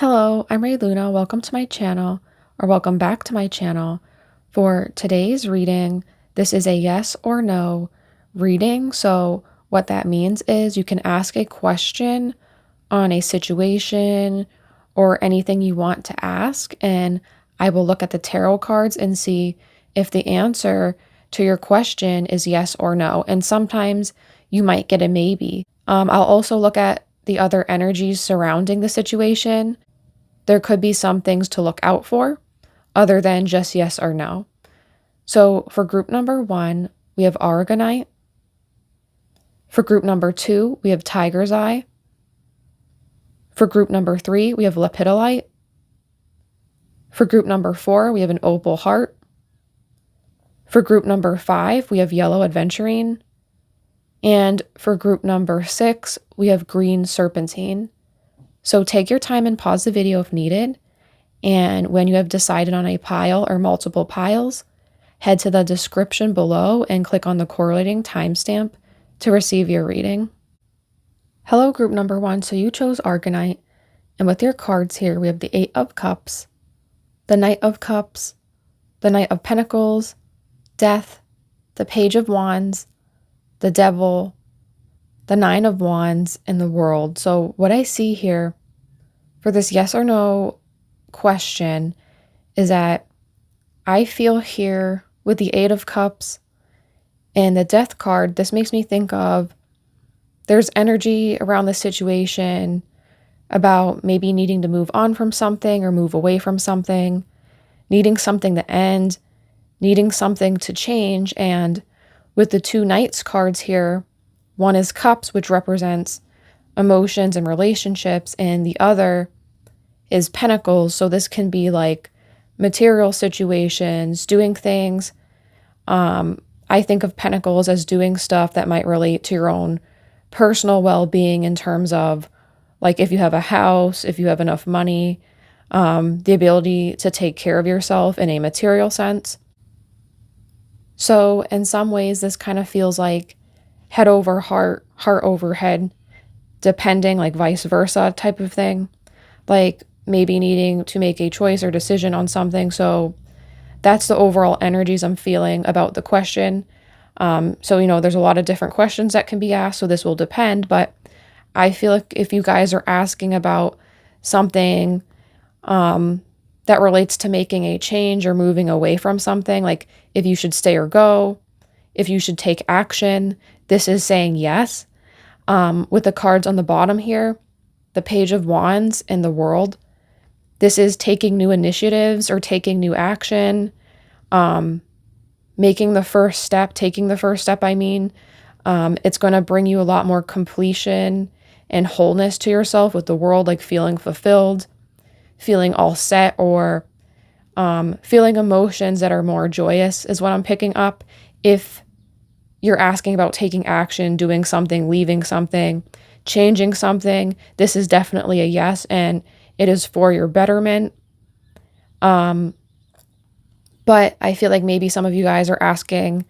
Hello, I'm Ray Luna. Welcome to my channel, or welcome back to my channel. For today's reading, this is a yes or no reading. So what that means is you can ask a question on a situation or anything you want to ask, and I will look at the tarot cards and see if the answer to your question is yes or no. And sometimes you might get a maybe. I'll also look at the other energies surrounding the situation. There could be some things to look out for other than just yes or no. So for group number 1, we have Aragonite. For group number 2, we have Tiger's Eye. For group number 3, we have Lepidolite. For group number 4, we have an Opal Heart. For group number 5, we have Yellow Adventurine. And for group number 6, we have Green Serpentine. So take your time and pause the video if needed. And when you have decided on a pile or multiple piles, head to the description below and click on the correlating timestamp to receive your reading. Hello, group number 1. So you chose Aragonite. And with your cards here, we have the 8 of Cups, the Knight of Cups, the Knight of Pentacles, Death, the Page of Wands, the Devil, the 9 of Wands, and the World. So what I see here for this yes or no question is that I feel here with the 8 of Cups and the Death card, this makes me think of there's energy around the situation about maybe needing to move on from something or move away from something, needing something to end, needing something to change. And with the 2 Knights cards here, one is Cups, which represents emotions and relationships, and the other is Pentacles. So this can be like material situations, doing things. I think of Pentacles as doing stuff that might relate to your own personal well-being in terms of like if you have a house, if you have enough money, the ability to take care of yourself in a material sense. So in some ways, this kind of feels like head over heart, heart over head, depending, like vice versa type of thing. Like maybe needing to make a choice or decision on something. So that's the overall energies I'm feeling about the question. So, there's a lot of different questions that can be asked, so this will depend. But I feel like if you guys are asking about something that relates to making a change or moving away from something, like if you should stay or go, if you should take action, this is saying yes. With the cards on the bottom here, the Page of Wands and the World, this is taking new initiatives or taking new action, taking the first step, it's going to bring you a lot more completion and wholeness to yourself with the World, like feeling fulfilled, feeling all set, or feeling emotions that are more joyous is what I'm picking up. If you're asking about taking action, doing something, leaving something, changing something, this is definitely a yes, and it is for your betterment. But I feel like maybe some of you guys are asking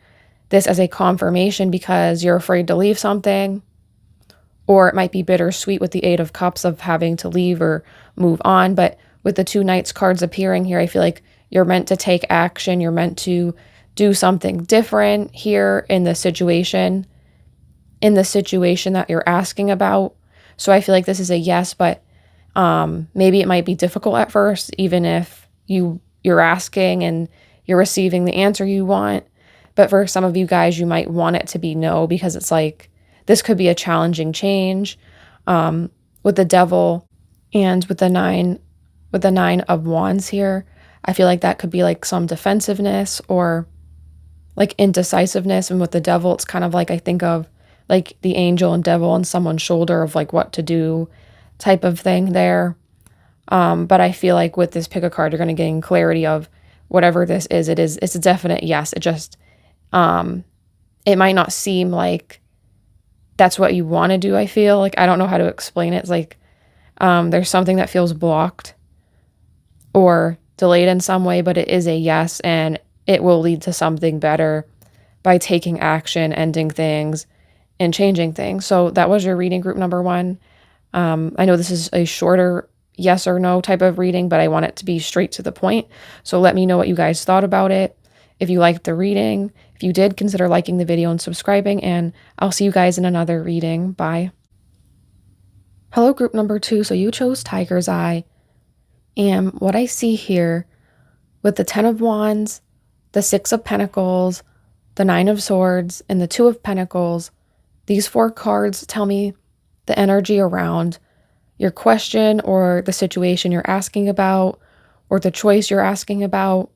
this as a confirmation because you're afraid to leave something, or it might be bittersweet with the 8 of Cups of having to leave or move on. But with the 2 Knights cards appearing here, I feel like you're meant to take action. You're meant to do something different here in the situation that you're asking about. So I feel like this is a yes, but maybe it might be difficult at first, even if you're asking and you're receiving the answer you want. But for some of you guys, you might want it to be no, because it's like this could be a challenging change. With the Devil and with the 9 of Wands here, I feel like that could be like some defensiveness or like indecisiveness. And with the Devil, it's kind of like I think of like the angel and devil on someone's shoulder of like what to do type of thing there. But I feel like with this pick a card, you're going to gain clarity of whatever this is. It's a definite yes. It just, it might not seem like that's what you want to do. I feel like, I don't know how to explain it. It's like, there's something that feels blocked or delayed in some way, but it is a yes, and it will lead to something better by taking action, ending things, and changing things. So that was your reading, group number 1. I know this is a shorter yes or no type of reading, but I want it to be straight to the point. So let me know what you guys thought about it. If you liked the reading, if you did, consider liking the video and subscribing, and I'll see you guys in another reading. Bye. Hello, group number 2. So you chose Tiger's Eye. And what I see here with the 10 of Wands, the 6 of Pentacles, the 9 of Swords, and the 2 of Pentacles, these 4 cards tell me the energy around your question or the situation you're asking about or the choice you're asking about.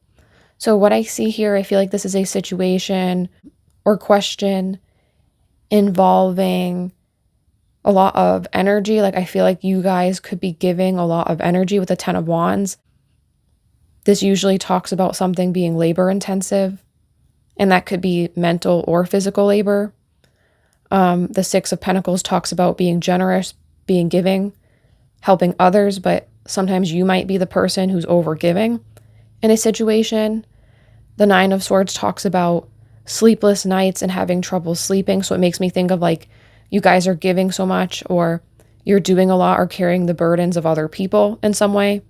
So what I see here, I feel like this is a situation or question involving a lot of energy. Like I feel like you guys could be giving a lot of energy with the 10 of Wands. This usually talks about something being labor intensive, and that could be mental or physical labor. The 6 of Pentacles talks about being generous, being giving, helping others, but sometimes you might be the person who's overgiving in a situation. The 9 of Swords talks about sleepless nights and having trouble sleeping. So it makes me think of like you guys are giving so much, or you're doing a lot or carrying the burdens of other people in some way.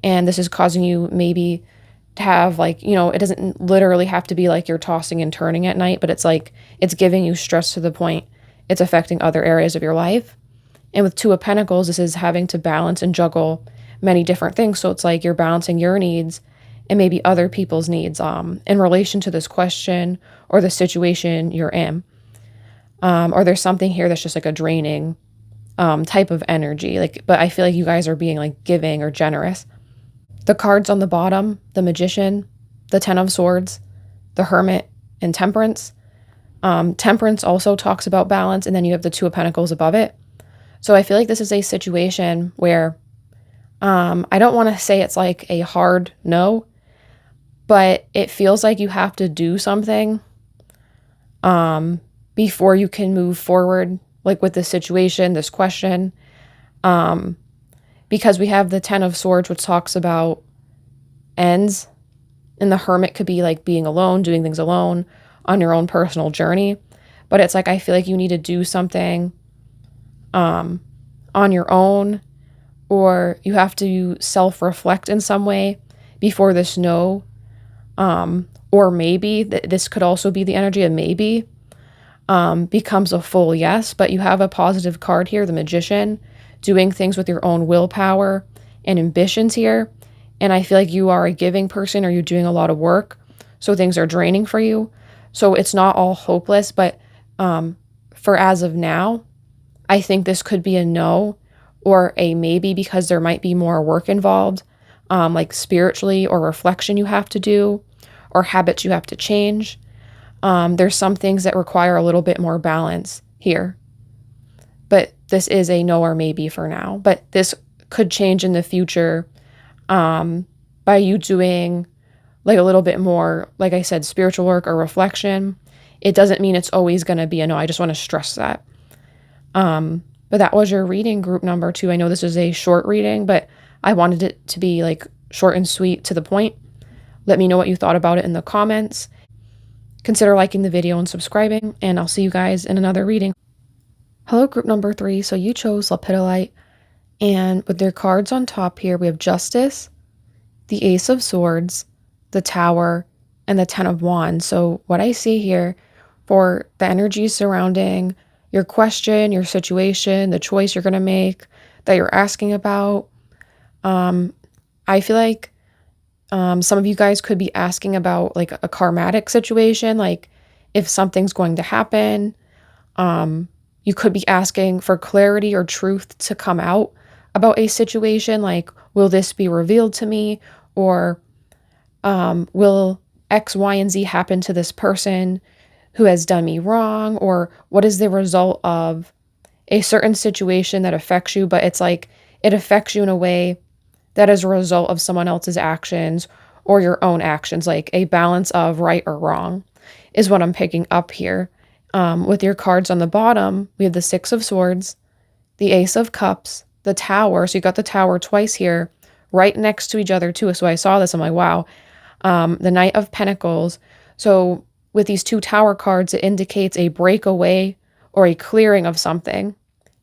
And this is causing you maybe to have like, it doesn't literally have to be like you're tossing and turning at night, but it's like it's giving you stress to the point it's affecting other areas of your life. And with 2 of Pentacles, this is having to balance and juggle many different things. So it's like you're balancing your needs and maybe other people's needs in relation to this question or the situation you're in. Or there's something here that's just like a draining type of energy. But I feel like you guys are being like giving or generous. The cards on the bottom, the Magician, the 10 of Swords, the Hermit, and Temperance. Temperance also talks about balance, and then you have the 2 of Pentacles above it. So I feel like this is a situation where I don't want to say it's like a hard no, but it feels like you have to do something before you can move forward, like with this situation, this question. Because we have the 10 of Swords, which talks about ends, and the Hermit could be like being alone, doing things alone on your own personal journey. But it's like I feel like you need to do something on your own, or you have to self-reflect in some way before this no, or maybe this could also be the energy of maybe becomes a full yes. But you have a positive card here, the Magician, doing things with your own willpower and ambitions here. And I feel like you are a giving person, or you're doing a lot of work, so things are draining for you. So it's not all hopeless, but for as of now, I think this could be a no or a maybe, because there might be more work involved, like spiritually, or reflection you have to do, or habits you have to change. There's some things that require a little bit more balance here. But this is a no or maybe for now. But this could change in the future by you doing like a little bit more, like I said, spiritual work or reflection. It doesn't mean it's always going to be a no. I just want to stress that. But that was your reading, group number 2. I know this is a short reading, but I wanted it to be like short and sweet, to the point. Let me know what you thought about it in the comments. Consider liking the video and subscribing, and I'll see you guys in another reading. Hello, group number 3. So you chose Lepidolite, and with their cards on top here, we have Justice, the Ace of Swords, the Tower, and the 10 of Wands. So what I see here for the energy surrounding your question, your situation, the choice you're going to make, that you're asking about, I feel like some of you guys could be asking about like a karmatic situation, like if something's going to happen. You could be asking for clarity or truth to come out about a situation, like, will this be revealed to me? Or will X, Y, and Z happen to this person who has done me wrong? Or what is the result of a certain situation that affects you, but it's like it affects you in a way that is a result of someone else's actions or your own actions, like a balance of right or wrong is what I'm picking up here. With your cards on the bottom, we have the 6 of Swords, the Ace of Cups, the Tower. So you got the Tower twice here, right next to each other too. So I saw this, I'm like, wow. The Knight of Pentacles. So with these 2 Tower cards, it indicates a breakaway or a clearing of something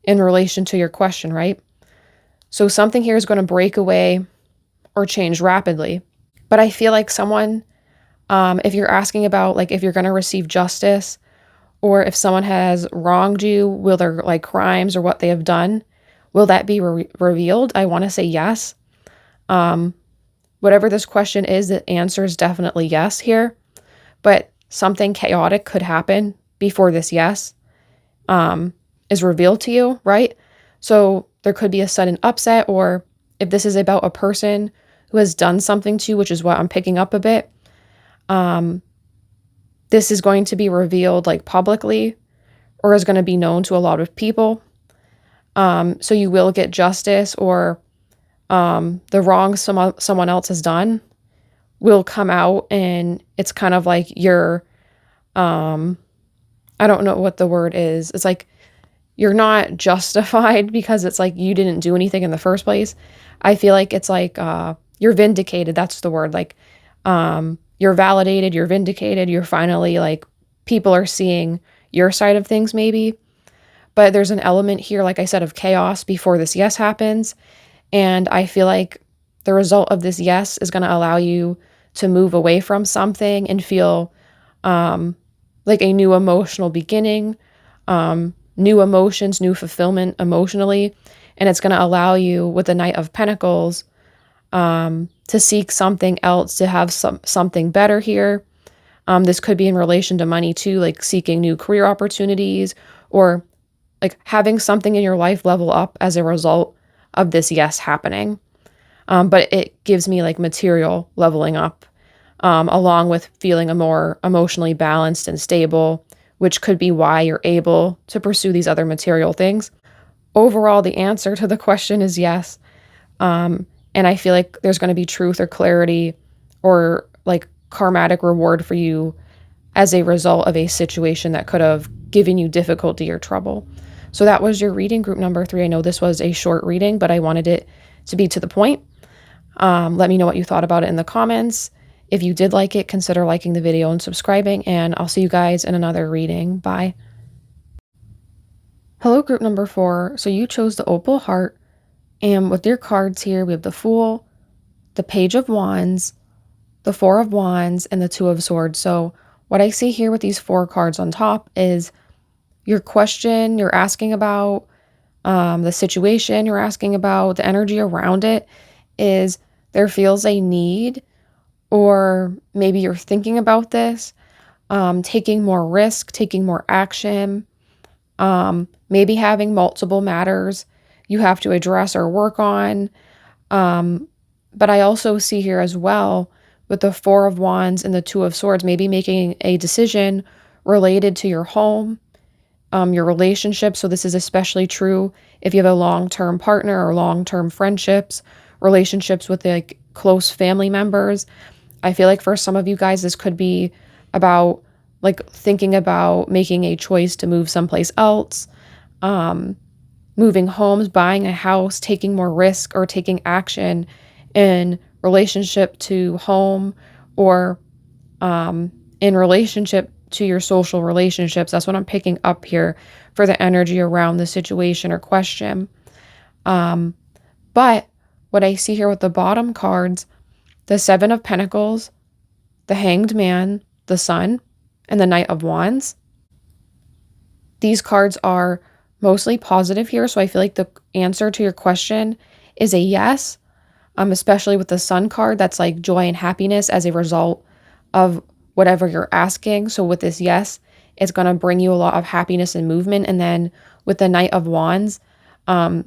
in relation to your question, right? So something here is going to break away or change rapidly. But I feel like someone, if you're asking about like if you're going to receive justice or if someone has wronged you, will their like crimes or what they have done, will that be revealed? I want to say yes. Whatever this question is, the answer is definitely yes here. But something chaotic could happen before this yes is revealed to you, right? So there could be a sudden upset, or if this is about a person who has done something to you, which is what I'm picking up a bit, this is going to be revealed like publicly or is going to be known to a lot of people. So you will get justice, or the wrong someone else has done will come out, and it's kind of like you're, I don't know what the word is. It's like you're not justified because it's like you didn't do anything in the first place. I feel like it's like you're vindicated. That's the word. Like you're validated, you're vindicated, you're finally like people are seeing your side of things maybe. But there's an element here, like I said, of chaos before this yes happens. And I feel like the result of this yes is going to allow you to move away from something and feel like a new emotional beginning, new emotions, new fulfillment emotionally. And it's going to allow you with the Knight of Pentacles to seek something else, to have something better here. This could be in relation to money too, like seeking new career opportunities or like having something in your life level up as a result of this yes happening. But it gives me like material leveling up, along with feeling a more emotionally balanced and stable, which could be why you're able to pursue these other material things. Overall, the answer to the question is yes. And I feel like there's going to be truth or clarity or like karmatic reward for you as a result of a situation that could have given you difficulty or trouble. So that was your reading, group number 3. I know this was a short reading, but I wanted it to be to the point. Let me know what you thought about it in the comments. If you did like it, consider liking the video and subscribing, and I'll see you guys in another reading. Bye. Hello, group number 4. So you chose the Opal Heart, and with your cards here, we have the Fool, the Page of Wands, the Four of Wands, and the Two of Swords. So what I see here with these 4 cards on top is your question you're asking about, the situation you're asking about, the energy around it is there feels a need, or maybe you're thinking about this, taking more risk, taking more action, maybe having multiple matters you have to address or work on. But I also see here as well with the Four of Wands and the Two of Swords, maybe making a decision related to your home, your relationship. So this is especially true if you have a long-term partner or long-term friendships, relationships with like close family members. I feel like for some of you guys, this could be about like thinking about making a choice to move someplace else, moving homes, buying a house, taking more risk or taking action in relationship to home or in relationship to your social relationships. That's what I'm picking up here for the energy around the situation or question. But what I see here with the bottom cards, the Seven of Pentacles, the Hanged Man, the Sun, and the Knight of Wands. These cards are mostly positive here, so I feel like the answer to your question is a yes, especially with the Sun card. That's like joy and happiness as a result of whatever you're asking. So with this yes, it's going to bring you a lot of happiness and movement. And then with the Knight of Wands,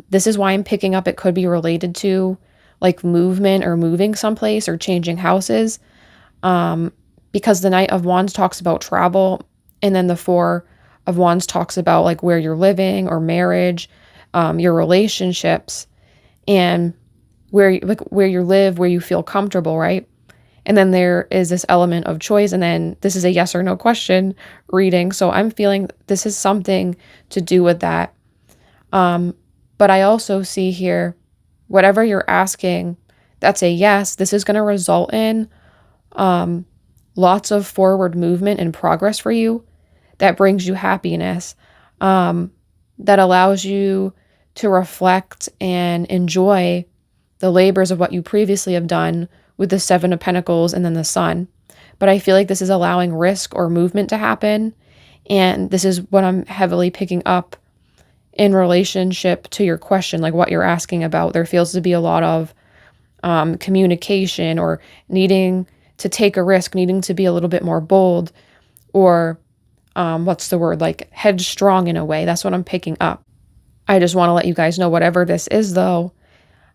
this is why I'm picking up it could be related to like movement or moving someplace or changing houses, because the Knight of Wands talks about travel, and then the Four of Wands talks about like where you're living or marriage, your relationships, and where you live, where you feel comfortable, right? And then there is this element of choice, and then this is a yes or no question reading. So I'm feeling this is something to do with that. But I also see here, whatever you're asking, that's a yes. This is going to result in lots of forward movement and progress for you that brings you happiness, that allows you to reflect and enjoy the labors of what you previously have done with the Seven of Pentacles and then the Sun. But I feel like this is allowing risk or movement to happen. And this is what I'm heavily picking up in relationship to your question, like what you're asking about. There feels to be a lot of communication or needing to take a risk, needing to be a little bit more bold or what's the word, like headstrong in a way. That's what I'm picking up. I just want to let you guys know whatever this is, though,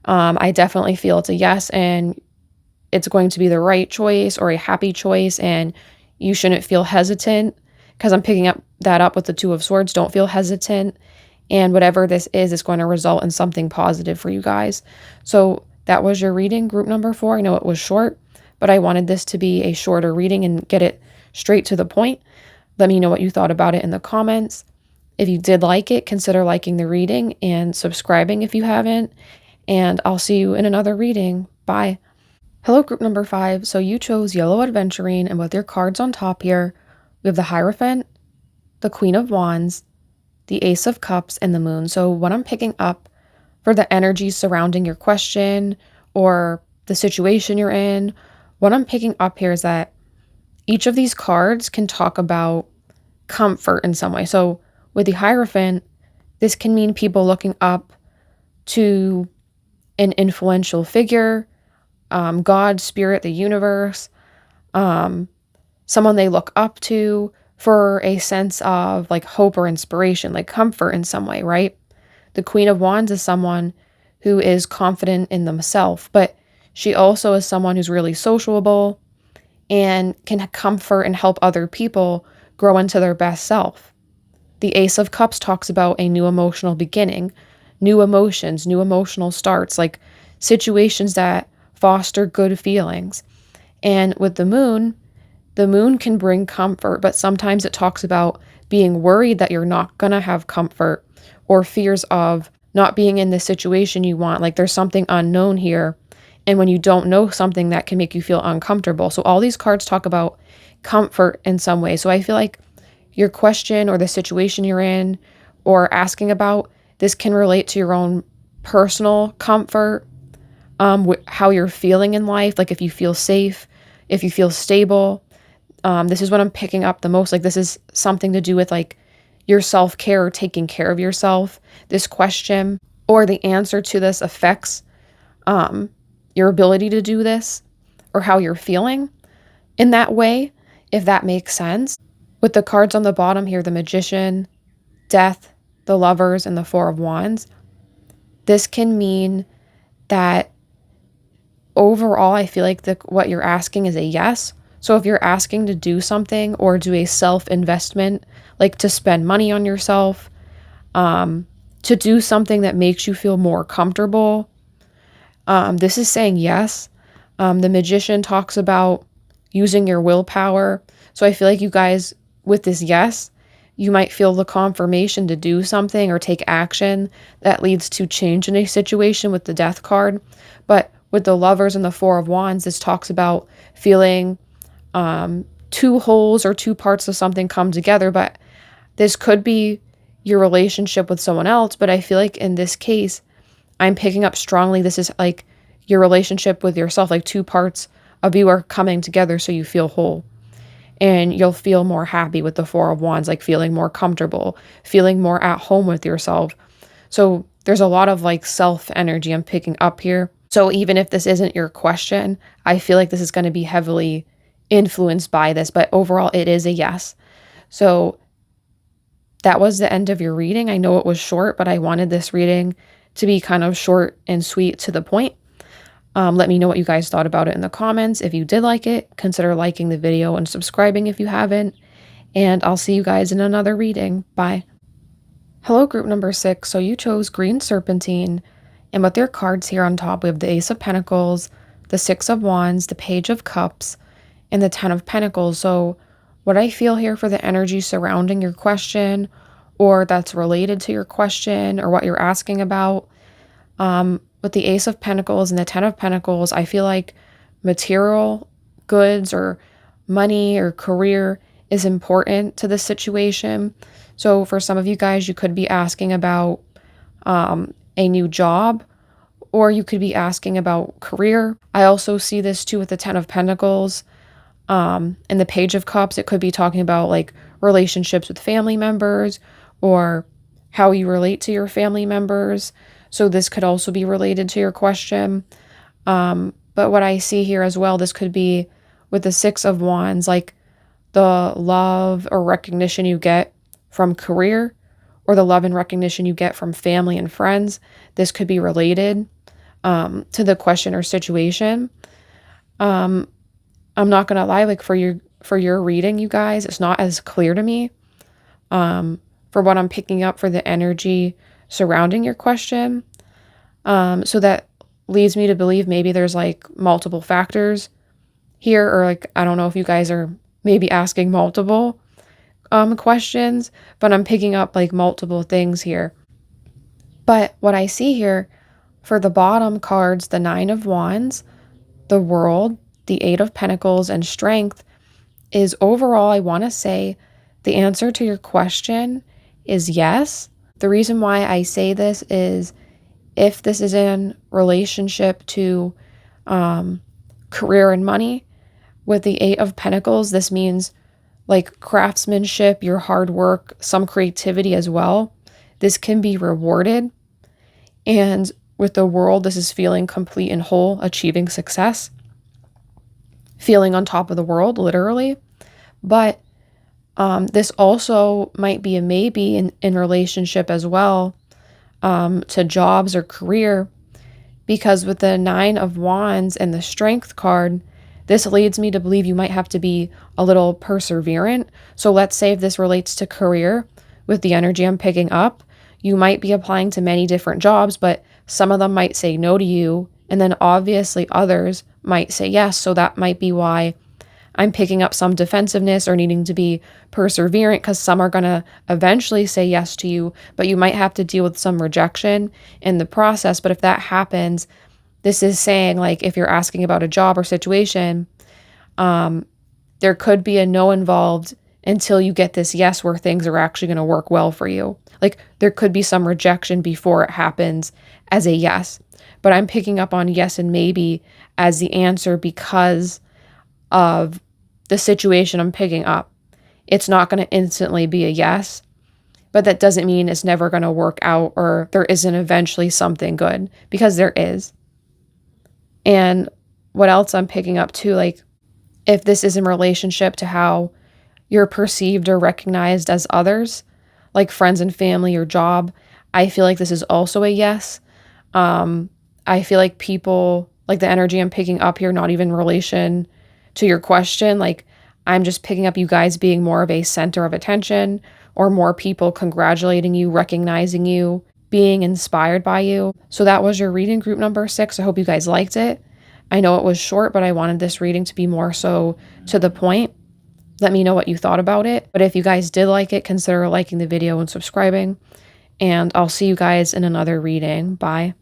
I definitely feel it's a yes, and it's going to be the right choice or a happy choice, and you shouldn't feel hesitant, because I'm picking up that up with the Two of Swords. Don't feel hesitant, and whatever this is going to result in something positive for you guys. So that was your reading, group number 4. I know it was short, but I wanted this to be a shorter reading and get it straight to the point. Let me know what you thought about it in the comments. If you did like it, consider liking the reading and subscribing if you haven't. And I'll see you in another reading. Bye. Hello, group number 5. So you chose Yellow Adventurine, and with your cards on top here, we have the Hierophant, the Queen of Wands, the Ace of Cups, and the Moon. So what I'm picking up for the energies surrounding your question or the situation you're in, what I'm picking up here is that each of these cards can talk about comfort in some way. So with the Hierophant, this can mean people looking up to an influential figure, God, spirit, the universe, someone they look up to for a sense of like hope or inspiration, like comfort in some way, right? The Queen of Wands is someone who is confident in themselves, but she also is someone who's really sociable and can comfort and help other people grow into their best self. The Ace of Cups talks about a new emotional beginning, new emotions, new emotional starts, like situations that foster good feelings. And with the Moon can bring comfort, but sometimes it talks about being worried that you're not going to have comfort or fears of not being in the situation you want. Like there's something unknown here. And when you don't know something, that can make you feel uncomfortable. So all these cards talk about comfort in some way. So I feel like your question or the situation you're in or asking about, this can relate to your own personal comfort, how you're feeling in life, like if you feel safe, if you feel stable. This is what I'm picking up the most. Like this is something to do with like your self-care or taking care of yourself. This question or the answer to this affects your ability to do this or how you're feeling in that way, if that makes sense. With the cards on the bottom here, the Magician, Death, the Lovers, and the Four of Wands, this can mean that overall, I feel like what you're asking is a yes. So if you're asking to do something or do a self-investment, like to spend money on yourself, to do something that makes you feel more comfortable, this is saying yes. The Magician talks about using your willpower. So I feel like you guys, with this yes, you might feel the confirmation to do something or take action that leads to change in a situation with the Death card. But with the Lovers and the Four of Wands, this talks about feeling two wholes or two parts of something come together. But this could be your relationship with someone else. But I feel like in this case, I'm picking up strongly, this is like your relationship with yourself, like two parts of you are coming together so you feel whole. And you'll feel more happy with the Four of Wands, like feeling more comfortable, feeling more at home with yourself. So there's a lot of like self energy I'm picking up here. So even if this isn't your question, I feel like this is going to be heavily influenced by this, but overall it is a yes. So that was the end of your reading. I know it was short, but I wanted this reading to be kind of short and sweet to the point. Let me know what you guys thought about it in the comments. If you did like it, consider liking the video and subscribing if you haven't. And I'll see you guys in another reading. Bye. Hello, group number 6. So you chose Green Serpentine. And with your cards here on top, we have the Ace of Pentacles, the Six of Wands, the Page of Cups, and the Ten of Pentacles. So what I feel here for the energy surrounding your question or that's related to your question or what you're asking about, with the Ace of Pentacles and the Ten of Pentacles, I feel like material goods or money or career is important to the situation. So for some of you guys, you could be asking about a new job, or you could be asking about career. I also see this too with the Ten of Pentacles. And the Page of Cups, it could be talking about like relationships with family members or how you relate to your family members. So this could also be related to your question. But what I see here as well, this could be with the Six of Wands, like the love or recognition you get from career or the love and recognition you get from family and friends. This could be related to the question or situation. I'm not gonna lie, like for your reading, you guys, it's not as clear to me. For what I'm picking up for the energy surrounding your question. So that leads me to believe maybe there's like multiple factors here, or like, I don't know if you guys are maybe asking multiple questions, but I'm picking up like multiple things here. But what I see here for the bottom cards, the Nine of Wands, the World, the Eight of Pentacles, and Strength, is overall, I want to say the answer to your question is yes. The reason why I say this is if this is in relationship to career and money, with the Eight of Pentacles, this means like craftsmanship, your hard work, some creativity as well. This can be rewarded. And with the World, this is feeling complete and whole, achieving success, feeling on top of the world, literally. But this also might be a maybe in relationship as well to jobs or career, because with the Nine of Wands and the Strength card, this leads me to believe you might have to be a little perseverant. So let's say if this relates to career, with the energy I'm picking up, you might be applying to many different jobs, but some of them might say no to you, and then obviously others might say yes. So that might be why I'm picking up some defensiveness or needing to be perseverant, because some are going to eventually say yes to you, but you might have to deal with some rejection in the process. But if that happens, this is saying like if you're asking about a job or situation, there could be a no involved until you get this yes where things are actually going to work well for you. Like there could be some rejection before it happens as a yes. But I'm picking up on yes and maybe as the answer because of the situation I'm picking up. It's not going to instantly be a yes, but that doesn't mean it's never going to work out or there isn't eventually something good, because there is. And what else I'm picking up too, like if this is in relationship to how you're perceived or recognized as others, like friends and family or job, I feel like this is also a yes. I feel like people, like the energy I'm picking up here, not even in relation to your question, like I'm just picking up you guys being more of a center of attention, or more people congratulating you, recognizing you, being inspired by you. So that was your reading, group number 6. I hope you guys liked it. I know it was short, but I wanted this reading to be more so to the point. Let me know what you thought about it. But if you guys did like it, consider liking the video and subscribing. And I'll see you guys in another reading. Bye.